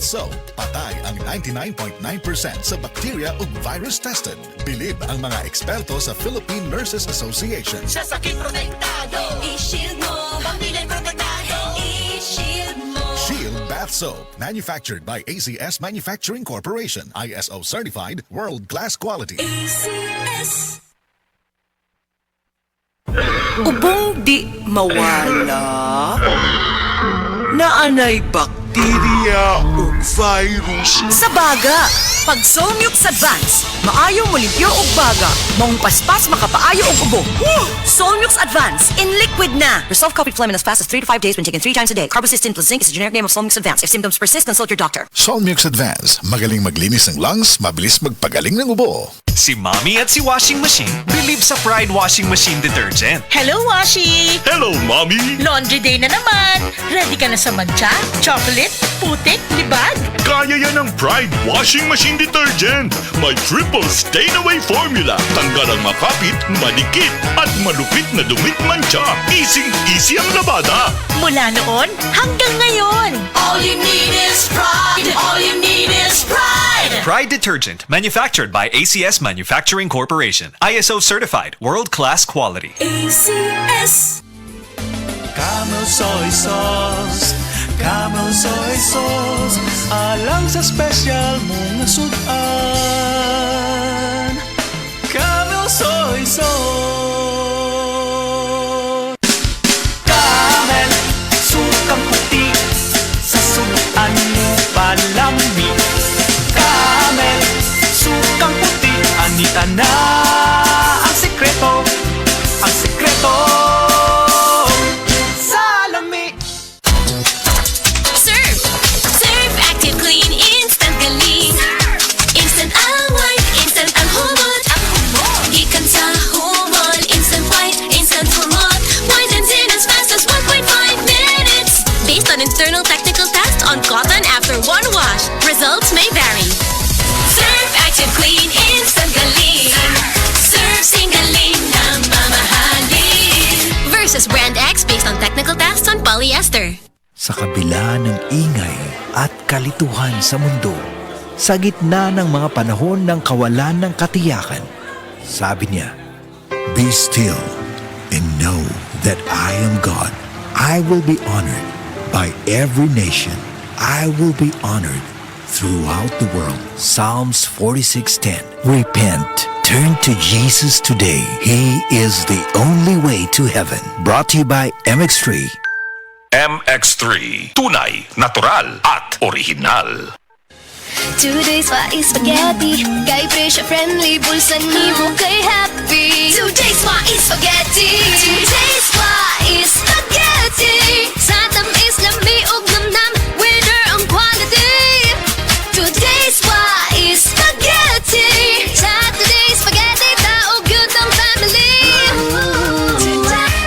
Soap. Patay ang 99.9% sa bacteria ug virus tested. Bilib ang mga eksperto sa Philippine Nurses Association. Sa sakit protektado, i-shield mo. Pamilya protektado, i-shield mo. Shield Bath Soap. Manufactured by ACS Manufacturing Corporation. ISO certified, world-class quality. ACS. Ubong di mawala, naanay bakterya o virus. Sa baga, pag Solmux Advance, maayo mo limpyo og baga, maong paspas makapaayo og ubo. Solmux Advance, in liquid na. Resolve copied phlegm in as fast as 3 to 5 days when taken 3 times a day. Carbocisteine plus zinc is the generic name of Solmux Advance. If symptoms persist, consult your doctor. Solmux Advance. Magaling maglinis ng lungs, mabilis magpagaling ng ubo. Si Mommy at si Washing Machine believe sa Pride Washing Machine Detergent. Hello, Washi! Hello, Mommy! Laundry day na naman! Ready ka na sa mancha, chocolate, putik, libag? Kaya yan ang Pride Washing Machine Detergent. May triple stain-away formula. Tanggal ang makapit, malikit, at malupit na dumit mancha. Easy ang labada. Mula noon hanggang ngayon. All you need is pride. All you need is pride. Pride Detergent, manufactured by ACS Manufacturing Corporation. ISO certified, world-class quality. ACS. Camel soy sauce, Camel soy sauce, alang sa special mong sudan. Camel soy sauce. Camel, sukang puti, sa sunuan mo palami. Camel, sukang puti, anita na ang sekreto, ang sekreto. Surf Active Clean Instant Galing. Instant ang white, instant ang humot. Gikan sa humol, instant white, instant humot. Whitens in as fast as 1.5 minutes. Based on internal technical tests on cotton after one wash, results may vary. Surf Active Clean Instant Galing. Surf Singaling na mamahalin. Versus Brand X based on technical tests on polyester. Sa kabila ng ingay at kalituhan sa mundo, sa gitna ng mga panahon ng kawalan ng katiyakan, sabi niya, "Be still and know that I am God. I will be honored by every nation. I will be honored throughout the world." Psalms 46:10. Repent. Turn to Jesus today. He is the only way to heaven. Brought to you by MX3. MX3. Tunay, natural, at original. Today's why is spaghetti. Kay pressure friendly, bulsa ni mo kay happy. Today's why is spaghetti. Today's why is spaghetti. Sa tamis lami og namnam, winner ang quality. Today's why is spaghetti. Sa today's spaghetti, taog yun ang family.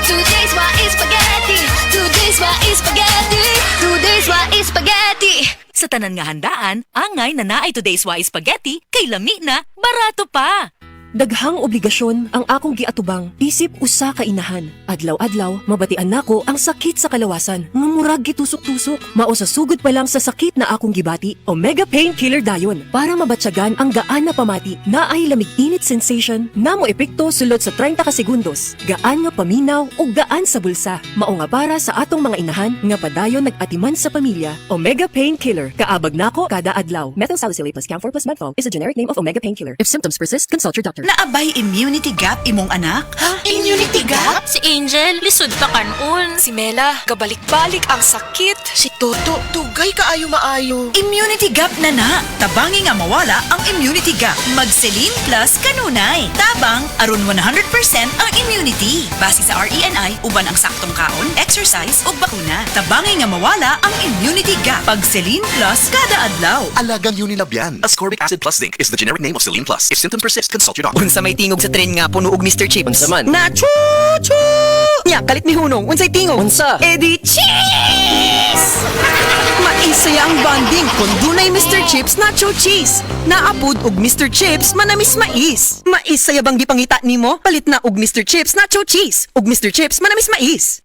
Today's why is spaghetti. Today's why is spaghetti. Today's why is spaghetti. Sa tanan nga handaan, angay na naay Today's Why Spaghetti, kay lami na, barato pa! Daghang obligasyon ang akong giatubang isip usa ka inahan. Adlaw-adlaw mabatian nako ang sakit sa kalawasan nga murag gitusok-tusok. Mao sa sugod pa lang sa sakit na akong gibati, Omega Painkiller dayon para mabatyagan ang gaan na pamati. Naay lamig-init sensation na mo epekto sulod sa 30 ka segundos. Gaan nga paminaw ug gaan sa bulsa. Mao nga para sa atong mga inahan nga padayon nag-atiman sa pamilya. Omega Painkiller kaabag nako kada adlaw. Methyl salicylate plus camphor plus menthol is a generic name of Omega Painkiller. If symptoms persist, consult your doctor. Naabay immunity gap imong anak? Ha? Immunity gap? Si Angel, lisod pa kanon. Si Mela, gabalik-balik ang sakit. Si Toto, tugay kaayo maayo. Immunity gap na na. Tabangi nga mawala ang immunity gap. Mag-Celine Plus kanunay. Tabang aron 100% ang immunity. Base sa RENI, uban ang saktong kaon, exercise o bakuna. Tabangi nga mawala ang immunity gap. Pag Celine Plus kada adlaw. Alagang Unilab yan. Ascorbic acid plus zinc is the generic name of Celine Plus. If symptoms persist, consult your doctor. Unsa may tingog sa tren nga puno og Mr. Chips? Unsa man? Na chu-chu! Nya, kalit ni Hunong. Unsay tingog? Unsa? Edi cheese! Maisaya ang bonding kung dunay Mr. Chips Nacho Cheese. Naapod og Mr. Chips manamis mais. Maisaya bang gipangita nimo? Palit na og Mr. Chips Nacho Cheese. Og Mr. Chips manamis mais.